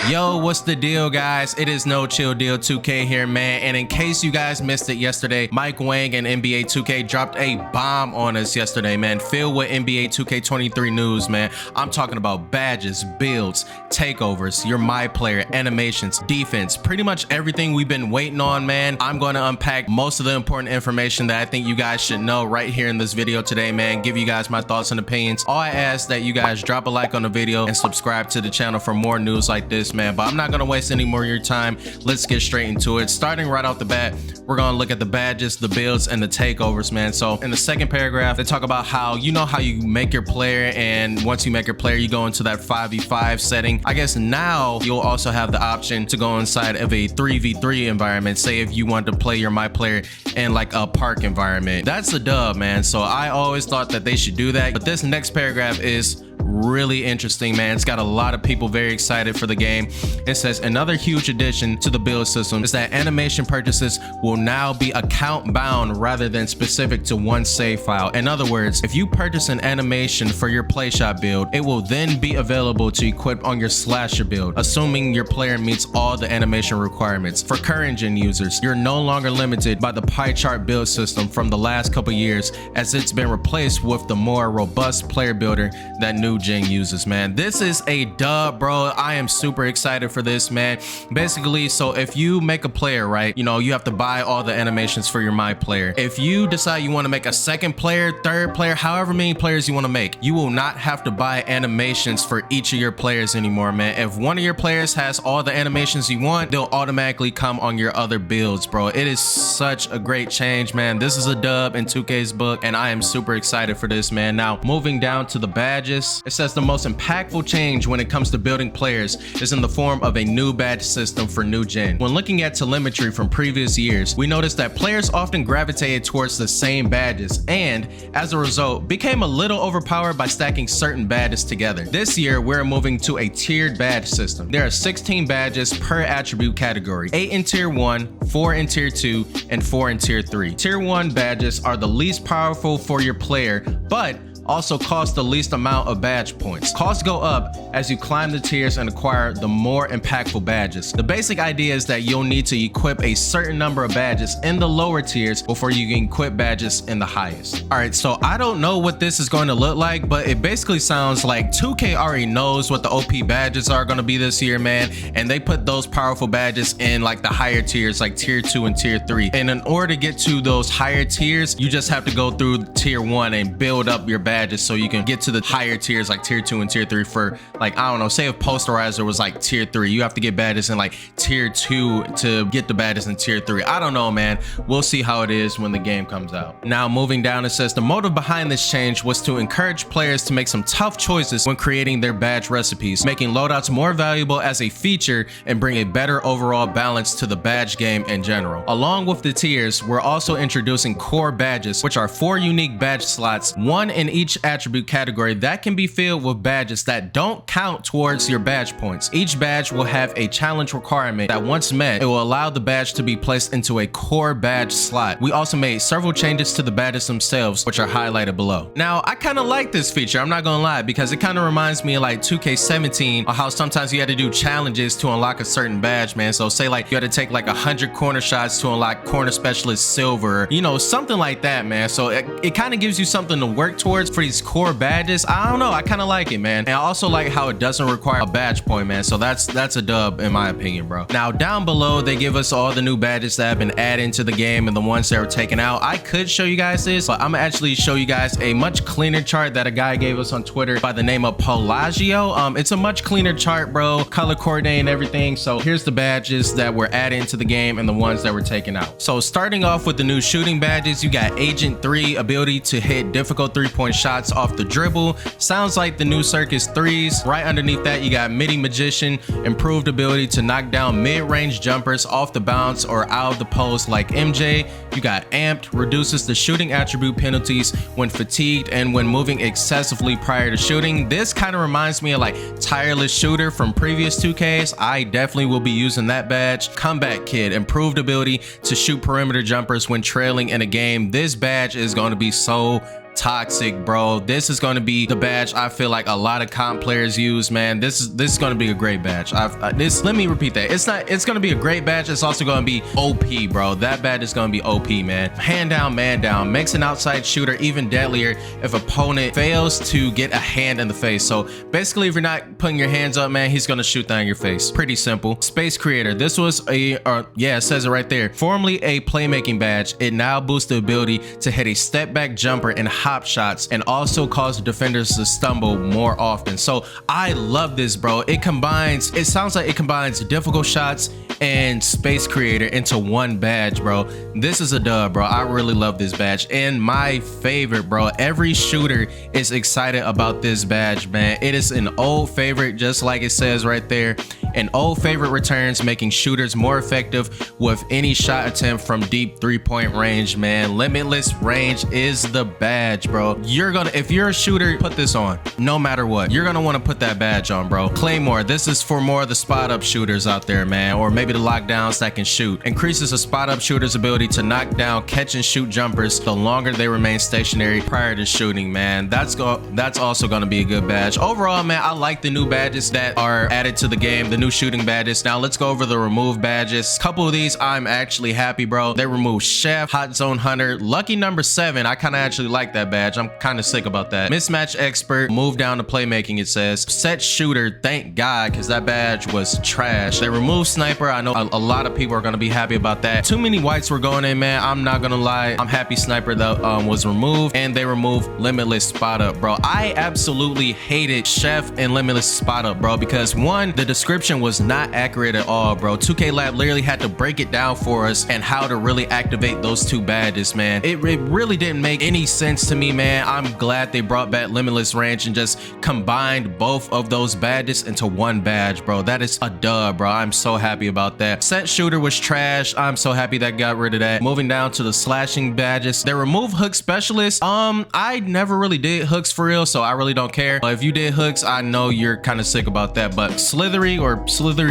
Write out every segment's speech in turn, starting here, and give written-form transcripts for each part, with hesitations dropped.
Yo, what's the deal, guys? It is No Chill Deal 2K here, man. And in case you guys missed it yesterday, Mike Wang and NBA 2K dropped a bomb on us yesterday, man. Filled with NBA 2K23 news, man. I'm talking about badges, builds, takeovers, your Myplayer, animations, defense, pretty much everything we've been waiting on, man. I'm going to unpack most of the important information that I think you guys should know right here in this video today, man. Give you guys my thoughts and opinions. All I ask that you guys drop a like on the video and subscribe to the channel for more news like this, man. But I'm not gonna waste any more of your time. Let's get straight into it. Starting right off the bat, we're gonna look at the badges, the builds, and the takeovers, man. So in the second paragraph, they talk about how you make your player, and once you make your player, you go into that 5v5 setting. I guess now you'll also have the option to go inside of a 3v3 environment. Say if you want to play your Myplayer in like a park environment. That's a dub, man. So I always thought that they should do that. But this next paragraph is really interesting, man. It's got a lot of people very excited for the game. It says another huge addition to the build system is that animation purchases will now be account bound rather than specific to one save file. In other words, if you purchase an animation for your playshot build, it will then be available to equip on your slasher build, assuming your player meets all the animation requirements. For current gen users, you're no longer limited by the pie chart build system from the last couple years, as it's been replaced with the more robust player builder that new gen uses, man. This is a dub, bro. I am super excited for this, man. Basically, so if you make a player, right, you have to buy all the animations for your Myplayer. If you decide you want to make a second player, third player, however many players you want to make, you will not have to buy animations for each of your players anymore, man. If one of your players has all the animations you want, they'll automatically come on your other builds, bro. It is such a great change, man. This is a dub in 2K's book, and I am super excited for this, man. Now, moving down to the badges, it says the most impactful change when it comes to building players is in the form of a new badge system for new gen. When looking at telemetry from previous years, we noticed that players often gravitated towards the same badges and, as a result, became a little overpowered by stacking certain badges together. This year, we're moving to a tiered badge system. There are 16 badges per attribute category, 8 in tier 1, 4 in tier 2, and 4 in tier 3. Tier 1 badges are the least powerful for your player, but also cost the least amount of badge points. Costs go up as you climb the tiers and acquire the more impactful badges. The basic idea is that you'll need to equip a certain number of badges in the lower tiers before you can equip badges in the highest. All right, so I don't know what this is going to look like, but it basically sounds like 2K already knows what the OP badges are going to be this year, man, and they put those powerful badges in like the higher tiers, like tier 2 and tier 3. And in order to get to those higher tiers, you just have to go through tier 1 and build up your badges so you can get to the higher tiers like tier 2 and tier 3 for, like, I don't know, say if Posterizer was like tier 3, you have to get badges in like tier 2 to get the badges in tier 3. I don't know, man. We'll see how it is when the game comes out. Now, moving down, it says the motive behind this change was to encourage players to make some tough choices when creating their badge recipes, making loadouts more valuable as a feature and bring a better overall balance to the badge game in general. Along with the tiers, we're also introducing core badges, which are 4 unique badge slots, one in each attribute category that can be filled with badges that don't count towards your badge points. Each badge will have a challenge requirement that, once met, it will allow the badge to be placed into a core badge slot. We also made several changes to the badges themselves, which are highlighted below. Now, I kind of like this feature, I'm not gonna lie, because it kind of reminds me of like 2K17 or how sometimes you had to do challenges to unlock a certain badge, man. So say like you had to take like 100 corner shots to unlock corner specialist silver, something like that, man. So it kind of gives you something to work towards for these core badges. I don't know, I kind of like it, man. And I also like how it doesn't require a badge point, man. So that's a dub in my opinion, bro. Now down below, they give us all the new badges that have been added into the game and the ones that were taken out. I could show you guys this, but I'm gonna actually show you guys a much cleaner chart that a guy gave us on Twitter by the name of Pelagio. It's a much cleaner chart, bro, color coordinating and everything. So here's the badges that were added into the game and the ones that were taken out. So starting off with the new shooting badges, you got Agent 3, ability to hit difficult 3-point shots off the dribble. Sounds like the new Circus 3s. Right underneath that, you got Midi Magician, improved ability to knock down mid-range jumpers off the bounce or out of the post like MJ. You got Amped, reduces the shooting attribute penalties when fatigued and when moving excessively prior to shooting. This kind of reminds me of like Tireless Shooter from previous 2Ks. I definitely will be using that badge. Comeback Kid, improved ability to shoot perimeter jumpers when trailing in a game. This badge is going to be so Toxic, bro. This is going to be the badge I feel like a lot of comp players use, man. This is going to be a great badge. Let me repeat that. It's going to be a great badge. It's also going to be OP, bro. That badge is going to be OP, man. Hand down, man down. Makes an outside shooter even deadlier if opponent fails to get a hand in the face. So basically, if you're not putting your hands up, man, he's going to shoot that in your face. Pretty simple. Space Creator. This was yeah, it says it right there. Formerly a playmaking badge, it now boosts the ability to hit a step back jumper and hop shots, and also cause defenders to stumble more often. So I love this, bro. It sounds like it combines difficult shots and Space Creator into one badge, bro. This is a dub, bro. I really love this badge. And my favorite, bro, every shooter is excited about this badge, man. It is an old favorite, just like it says right there. An old favorite returns, making shooters more effective with any shot attempt from deep 3-point range, man. Limitless range is the badge, bro. If you're a shooter, put this on. No matter what, you're gonna want to put that badge on, bro. Claymore. This is for more of the spot up shooters out there, man, or maybe the lockdowns that can shoot. Increases a spot up shooter's ability to knock down catch and shoot jumpers the longer they remain stationary prior to shooting, man. That's also gonna be a good badge. Overall, man, I like the new badges that are added to the game, the new shooting badges. Now let's go over the remove badges. Couple of these I'm actually happy, bro. They removed Chef, Hot Zone Hunter, Lucky number 7. I kind of actually like that badge. I'm kind of sick about that. Mismatch Expert, move down to playmaking, it says. Set Shooter, thank God, because that badge was trash. They removed Sniper. I know a lot of people are going to be happy about that. Too many whites were going in, man. I'm not gonna lie. I'm happy Sniper though was removed, and they removed Limitless Spot Up, bro. I absolutely hated Chef and Limitless Spot Up, bro, because one, the description was not accurate at all, bro. 2K Lab literally had to break it down for us and how to really activate those two badges, man. It really didn't make any sense to me, man. I'm glad they brought back Limitless Range and just combined both of those badges into one badge, bro. That is a dub, bro. I'm so happy about that. Set Shooter was trash. I'm so happy that got rid of that. Moving down to the slashing badges, they removed Hook Specialist. I never really did hooks for real, so I really don't care. If you did hooks, I know you're kind of sick about that, but Slithery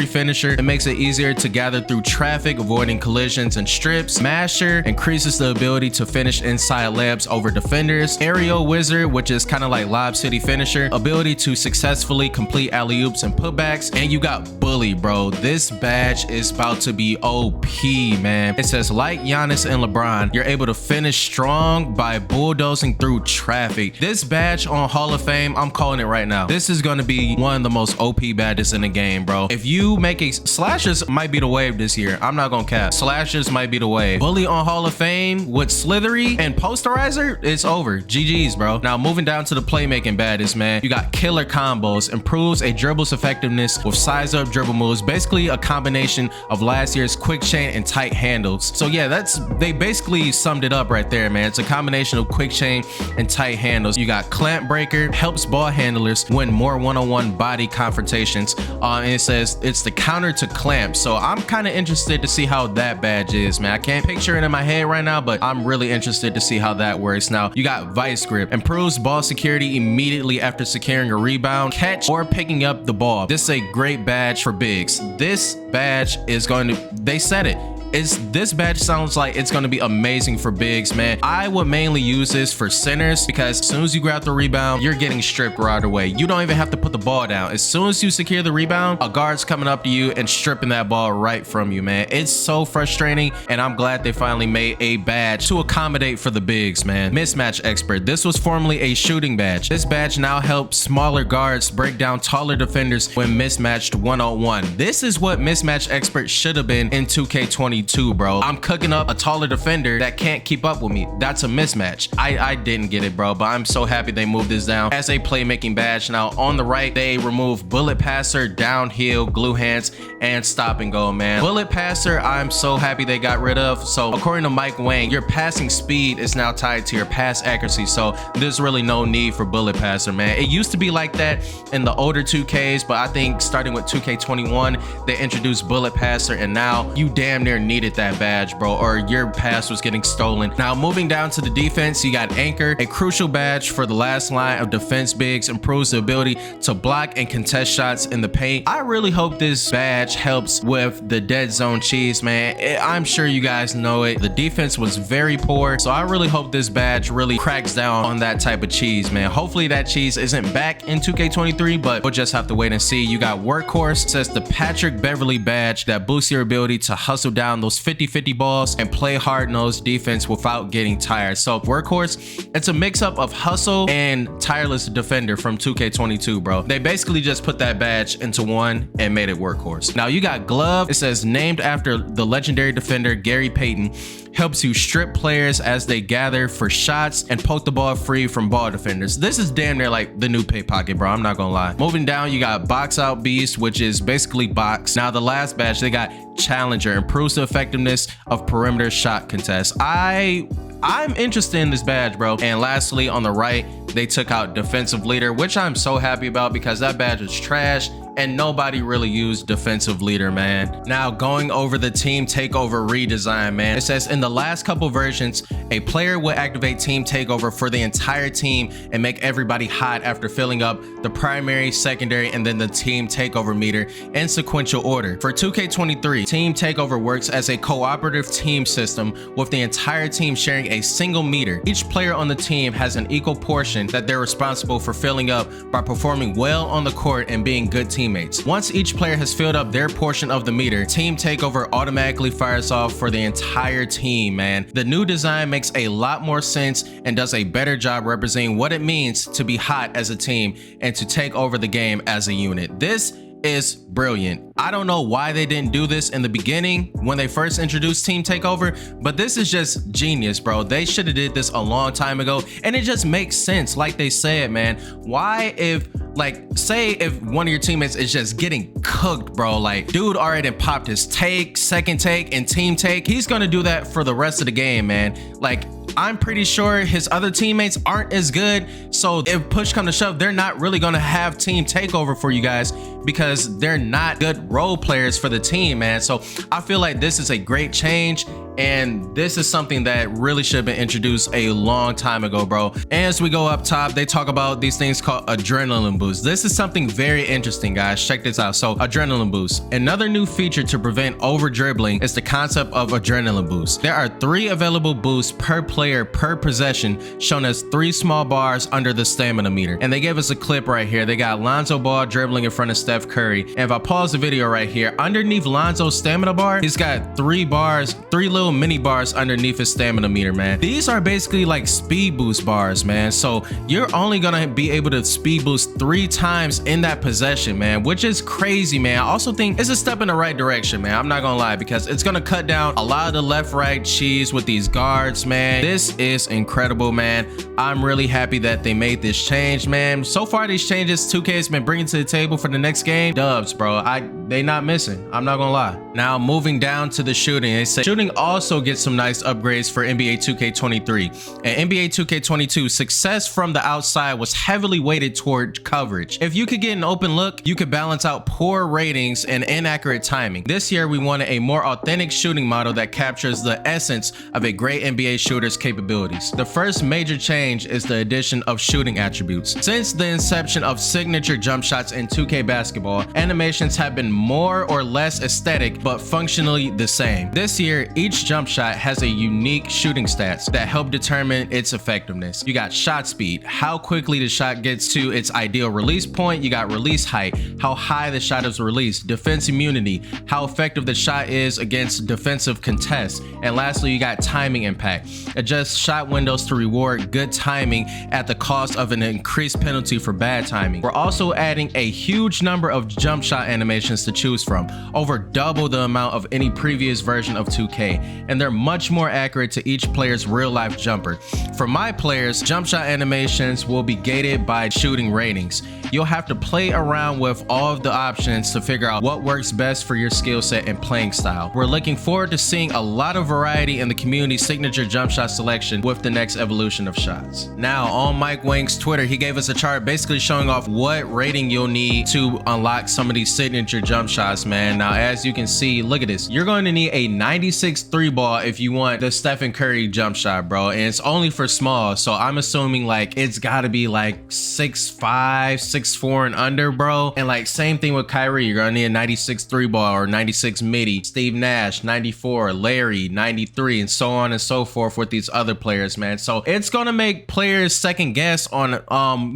Finisher, it makes it easier to gather through traffic, avoiding collisions and strips. Masher increases the ability to finish inside layups over defenders. Aerial Wizard, which is kind of like Lob City Finisher, ability to successfully complete alley-oops and putbacks. And you got Bully, bro. This badge is about to be OP, man. It says, like Giannis and LeBron, you're able to finish strong by bulldozing through traffic. This badge on Hall of Fame, I'm calling it right now. This is going to be one of the most OP badges in the game, bro. If you make a Slashers might be the wave this year. I'm not gonna cap. Slashers might be the wave. Bully on Hall of Fame with Slithery and Posterizer, it's over. GG's, bro. Now moving down to the playmaking badges, man. You got Killer Combos, improves a dribble's effectiveness with size up dribble moves. Basically a combination of last year's quick chain and tight handles. So yeah, they basically summed it up right there, man. It's a combination of quick chain and tight handles. You got Clamp Breaker, helps ball handlers win more one-on-one body confrontations. And it says it's the counter to Clamp. So I'm kind of interested to see how that badge is, man. I can't picture it in my head right now, but I'm really interested to see how that works. Now you got Vice Grip, improves ball security immediately after securing a rebound, catch, or picking up the ball. This is a great badge for bigs. This badge is going to, they said it. This badge sounds like it's going to be amazing for bigs, man. I would mainly use this for centers because as soon as you grab the rebound, you're getting stripped right away. You don't even have to put the ball down. As soon as you secure the rebound, a guard's coming up to you and stripping that ball right from you, man. It's so frustrating, and I'm glad they finally made a badge to accommodate for the bigs, man. Mismatch Expert. This was formerly a shooting badge. This badge now helps smaller guards break down taller defenders when mismatched one-on-one. This is what Mismatch Expert should have been in 2K22, bro. I'm cooking up a taller defender that can't keep up with me. That's a mismatch. I didn't get it, bro, but I'm so happy they moved this down as a playmaking badge. Now on the right, they removed Bullet Passer, Downhill, Glue Hands, and Stop and Go, man. Bullet Passer, I'm so happy they got rid of. So according to Mike Wang, your passing speed is now tied to your pass accuracy. So there's really no need for Bullet Passer, man. It used to be like that in the older 2Ks, but I think starting with 2K21, they introduced Bullet Passer, and now you damn near needed that badge, bro, or your pass was getting stolen. Now, moving down to the defense, you got Anchor, a crucial badge for the last line of defense bigs, improves the ability to block and contest shots in the paint. I really hope this badge helps with the dead zone cheese, man. I'm sure you guys know it. The defense was very poor, so I really hope this badge really cracks down on that type of cheese, man. Hopefully that cheese isn't back in 2K23, but we'll just have to wait and see. You got Workhorse, says the Patrick Beverly badge that boosts your ability to hustle down those 50-50 balls and play hard-nosed defense without getting tired. So Workhorse, it's a mix-up of hustle and tireless defender from 2K22, bro. They basically just put that badge into one and made it Workhorse. Now you got Glove. It says named after the legendary defender Gary Payton, helps you strip players as they gather for shots and poke the ball free from ball defenders. This is damn near like the new pickpocket, bro. I'm not gonna lie. Moving down, you got Box Out Beast, which is basically box. Now the last badge, they got Challenger, improves the effectiveness of perimeter shot contests. I'm interested in this badge, bro. And lastly, on the right, they took out Defensive Leader, which I'm so happy about because that badge was trash and nobody really used Defensive Leader, man. Now going over the Team Takeover redesign, man. It says in the last couple versions, a player will activate Team Takeover for the entire team and make everybody hot after filling up the primary, secondary, and then the Team Takeover meter in sequential order. For 2K23, Team Takeover works as a cooperative team system with the entire team sharing a single meter. Each player on the team has an equal portion that they're responsible for filling up by performing well on the court and being good teammates. Once each player has filled up their portion of the meter, Team Takeover automatically fires off for the entire team, man. The new design makes a lot more sense and does a better job representing what it means to be hot as a team and to take over the game as a unit. This is brilliant. I don't know why they didn't do this in the beginning when they first introduced Team Takeover, but this is just genius, bro. They should have did this a long time ago, and it just makes sense. Like they said, man, why if say if one of your teammates is just getting cooked, bro, like dude already popped his take, second take, and team take, he's gonna do that for the rest of the game, man. Like I'm pretty sure his other teammates aren't as good, so if push come to shove, they're not really gonna have Team Takeover for you guys because they're not good role players for the team, man. So I feel like this is a great change, and this is something that really should have been introduced a long time ago, bro. And as we go up top, they talk about these things called adrenaline boost. This is something very interesting, guys. Check this out. So adrenaline boost, another new feature to prevent over dribbling is the concept of adrenaline boost. There are 3 available boosts per player per possession, shown as 3 small bars under the stamina meter. And they gave us a clip right here. They got Lonzo Ball dribbling in front of Steph Curry. And if I pause the video right here, underneath Lonzo's stamina bar, he's got 3 bars, 3 little mini bars underneath his stamina meter, man. These are basically like speed boost bars, man. So you're only gonna be able to speed boost 3 times in that possession, man, which is crazy, man. I also think it's a step in the right direction, man. I'm not gonna lie, because it's gonna cut down a lot of the left-right cheese with these guards, man. This is incredible, man. I'm really happy that they made this change, man. So far, these changes 2K has been bringing to the table for the next game, dubs, bro. They not missing. I'm not gonna lie. Now moving down to the shooting, they say shooting also gets some nice upgrades for NBA 2K23. And NBA 2K22, success from the outside was heavily weighted toward coverage. If you could get an open look, you could balance out poor ratings and inaccurate timing. This year, we wanted a more authentic shooting model that captures the essence of a great NBA shooter's capabilities. The first major change is the addition of shooting attributes. Since the inception of signature jump shots in 2K basketball, animations have been more or less aesthetic, but functionally the same. This year, each jump shot has a unique shooting stats that help determine its effectiveness. You got shot speed, how quickly the shot gets to its ideal release point. You got release height, how high the shot is released. Defense immunity, how effective the shot is against defensive contests. And lastly, you got timing impact. Adjust shot windows to reward good timing at the cost of an increased penalty for bad timing. We're also adding a huge number of jump shot animations to choose from, over double the amount of any previous version of 2K. and they're much more accurate to each player's real life jumper. For Myplayer's, jump shot animations will be gated by shooting ratings. You'll have to play around with all of the options to figure out what works best for your skill set and playing style. We're looking forward to seeing a lot of variety in the community's signature jump shot selection with the next evolution of shots. Now, on Mike Wang's Twitter, he gave us a chart basically showing off what rating you'll need to unlock some of these signature jump shots, man. Now, as you can see, look at this. You're going to need a 96 3 ball if you want the Stephen Curry jump shot, bro. And it's only for small, so I'm assuming like it's got to be like 6'5", 6'4" and under, bro. And like same thing with Kyrie, you're gonna need a 96 3 ball or 96 midi. Steve Nash 94, Larry 93, and so on and so forth with these other players, man. So it's gonna make players second guess on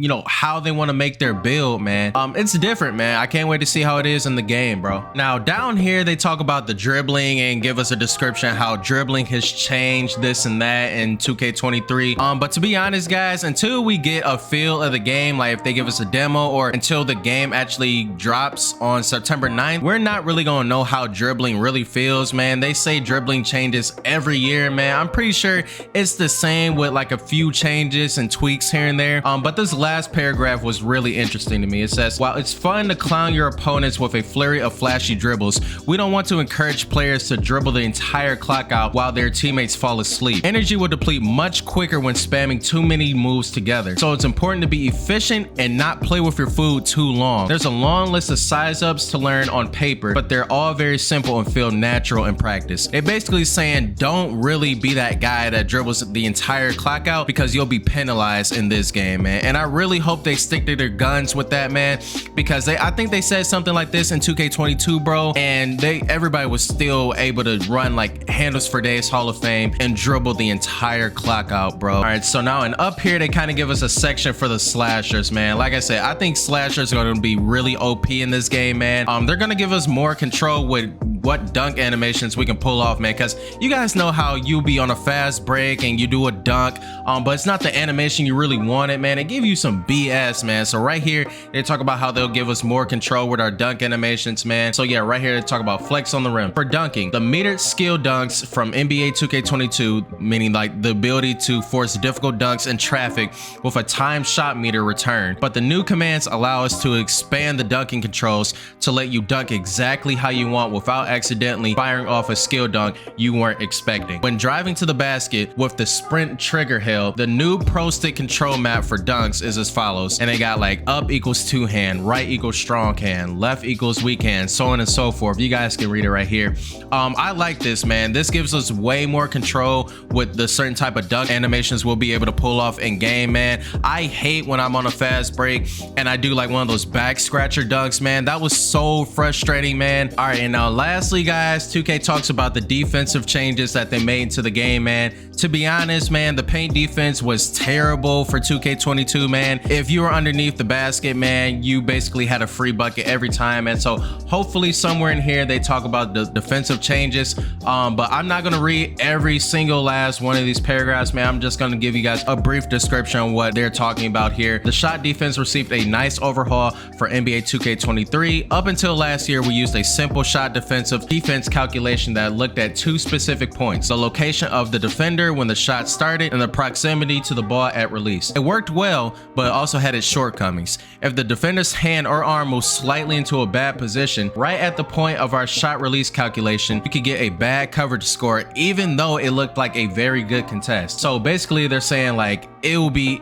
you know, how they want to make their build, man. It's different, man. I can't wait to see how it is in the game, bro. Now down here they talk about the dribbling and give us a description how dribbling has changed this and that in 2K23. But to be honest, guys, until we get a feel of the game, like if they give us a demo or until the game actually drops on September 9th, we're not really gonna know how dribbling really feels, man. They say dribbling changes every year, man. I'm pretty sure it's the same with like a few changes and tweaks here and there. But this last paragraph was really interesting to me. It says, while it's fun to clown your opponents with a flurry of flashy dribbles, we don't want to encourage players to dribble the entire clock out while their teammates fall asleep. Energy will deplete much quicker when spamming too many moves together. So it's important to be efficient and not play with your food too long. There's a long list of size ups to learn on paper, but they're all very simple and feel natural in practice. It basically saying don't really be that guy that dribbles the entire clock out because you'll be penalized in this game, man. And I really hope they stick to their guns with that, man, because I think they said something like this in 2K22, bro, and everybody was still able to run like handles for days Hall of Fame and dribble the entire clock out, bro. All right, so now and up here they kind of give us a section for the slashers, man. Like I said, I think slashers are going to be really OP in this game, man. They're going to give us more control with what dunk animations we can pull off, man, because you guys know how you be on a fast break and you do a dunk, but it's not the animation you really wanted, man. It give you some BS, man. So right here they talk about how they'll give us more control with our dunk animations, man. So yeah, right here they talk about flex on the rim. For dunking, the metered skill dunks from NBA 2K22, meaning like the ability to force difficult dunks in traffic with a time shot meter return. But the new commands allow us to expand the dunking controls to let you dunk exactly how you want without accidentally firing off a skill dunk you weren't expecting. When driving to the basket with the sprint trigger held, the new pro stick control map for dunks is as follows, and they got like up equals two hand, right equals strong hand, left equals weak hand, so on and so forth. You guys can read it right here. I like this, man. This gives us way more control with the certain type of dunk animations we'll be able to pull off in game, man. I hate when I'm on a fast break and I do like one of those back scratcher dunks, man. That was so frustrating, man. All right, and now lastly, guys, 2K talks about the defensive changes that they made to the game, man. To be honest, man, the paint defense was terrible for 2K22, man. If you were underneath the basket, man, you basically had a free bucket every time. And so hopefully somewhere in here they talk about the defensive changes, but I'm not gonna read every single last one of these paragraphs, man. I'm just gonna give you guys a brief description on what they're talking about here. The shot defense received a nice overhaul for NBA 2K23. Up until last year, we used a simple shot defense calculation that looked at two specific points: the location of the defender when the shot started and the proximity to the ball at release. It worked well, but also had its shortcomings. If the defender's hand or arm moves slightly into a bad position right at the point of our shot release calculation, you could get a bad coverage score even though it looked like a very good contest. So basically they're saying like the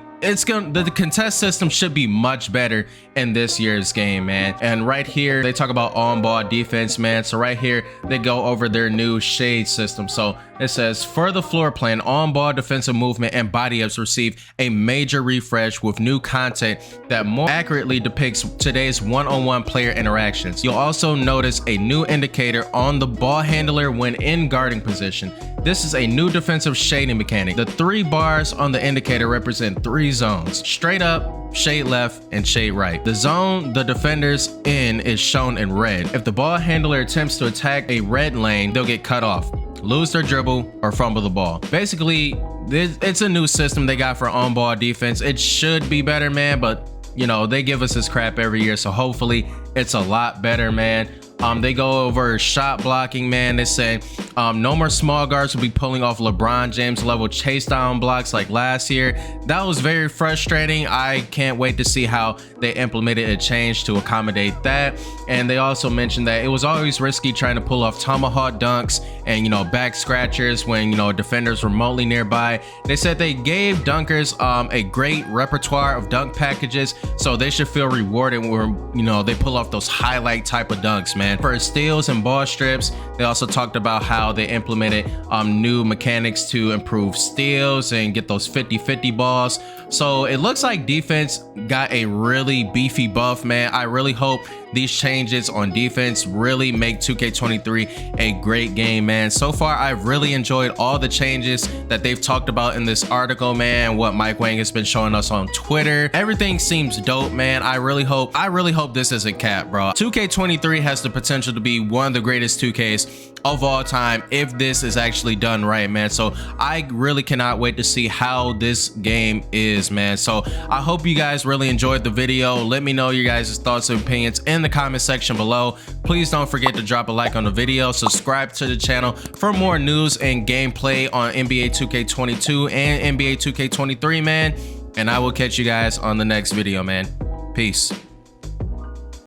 contest system should be much better in this year's game, man. And right here they talk about on-ball defense, man. So right here they go over their new shade system. So it says, for the floor plan, on-ball defensive movement and body ups receive a major refresh with new content that more accurately depicts today's one-on-one player interactions. You'll also notice a new indicator on the ball handler when in guarding position. This is a new defensive shading mechanic. The 3 bars on the indicator represent 3 zones: straight up, shade left, and shade right. The zone the defender's in is shown in red. If the ball handler attempts to attack a red lane, they'll get cut off, lose their dribble, or fumble the ball. Basically, it's a new system they got for on-ball defense. It should be better, man, but you know, they give us this crap every year, so hopefully it's a lot better, man. They go over shot blocking, man. They say no more small guards will be pulling off LeBron James level chase down blocks like last year. That was very frustrating. I can't wait to see how they implemented a change to accommodate that. And they also mentioned that it was always risky trying to pull off tomahawk dunks and, you know, back scratchers when, you know, defenders remotely nearby. They said they gave dunkers a great repertoire of dunk packages, so they should feel rewarded when, you know, they pull off those highlight type of dunks, man. For steals and ball strips, they also talked about how they implemented new mechanics to improve steals and get those 50-50 balls. So it looks like defense got a really beefy buff, man. I really hope these changes on defense really make 2K23 a great game, man. So far, I've really enjoyed all the changes that they've talked about in this article, man. What Mike Wang has been showing us on Twitter, everything seems dope, man. I really hope this isn't cap, bro. 2K23 has the potential to be one of the greatest 2Ks of all time if this is actually done right, man. So I really cannot wait to see how this game is, man. So I hope you guys really enjoyed the video. Let me know your guys' thoughts and opinions in the comment section below. Please don't forget to drop a like on the video, subscribe to the channel for more news and gameplay on NBA 2K22 and NBA 2K23, man. And I will catch you guys on the next video, man. Peace.